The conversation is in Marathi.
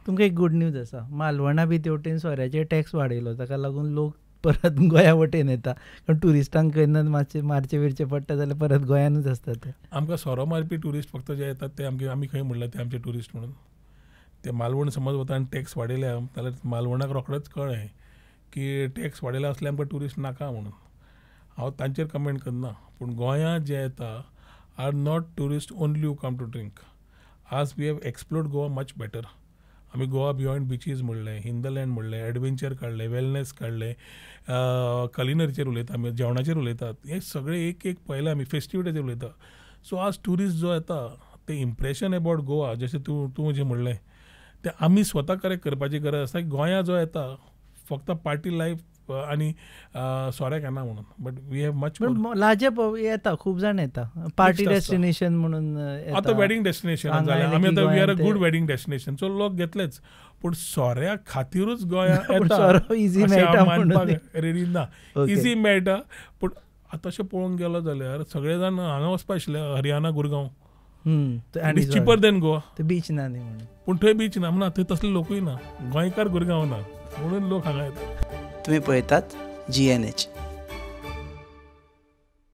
तुमकां एक गुड न्यूज आसा, मालवणा बी तेवटेन सोऱ्याचे टॅक्स वाडयलो, ताका लागून लोक परत गोंया वटेन येता, कारण ट्युरिस्टांक केन्ना मातशें मारचें विरचें पडटा जाल्यार परत गोंयानूच आसता ते. आमकां सोरो मारपी ट्युरिस्ट फक्त जे येतात ते आमी खंय म्हणल्यार ते आमचे ट्युरिस्ट म्हणून. ते मालवण समज वता आनी टॅक्स वाडयल्या जाल्यार मालवणाक रोखडेंच कळ्ळें की टॅक्स वाडयला असले आमकां ट्युरिस्ट नाका म्हणून. हांव तांचेर कमेंट करना, पूण गोंयांत जे येता are not tourist only who come to drink. आज we have explored Goa much better. आमी गोवा बियॉन्ड बिचीस म्हणलें, हिंदलँड म्हणलें, एडवेंचर काडलें, वेलनेस काडलें, कलिनरीचेर उलयता आमी, जेवणाचेर उलयतात, हे सगळे एक एक पळयलें आमी, फेस्टिविटीचेर उलयता. सो आज ट्युरिस्ट जो येता ते इम्प्रेशन अबावट गोवा, जशें तूं जें म्हणलें तें आमी स्वता करेक्ट करपाची गरज आसा. गोंया जो येता फक्त पार्टी लायफ आनी सोऱ्याक येना म्हणून, but we have much more. लाजे येता, खूब जाण येता, पार्टी डेस्टिनेशन म्हणून आतां वेडिंग डेस्टिनेशन जालें, आमी आतां we are a good wedding destination, so लोक घेतलेच. पूण सोऱ्या खातीरूच गोंया येता इजी मेळटा रेडी ना, इजी मेळटा. पूण तशें पळोवंक गेलो जाल्यार सगळे जाण हांगा वचपा आशिल्ले, हरियाणा, गुरगांव, आनी चिपर देन गोवा. बीच ना न्ही म्हणून, पूण थंय बीच ना म्हणून थंय तसले लोकूय ना, गोंयकार गुरगांव ना, म्हणून लोक हांगा येतात. तुम्ही पळयतात GNH.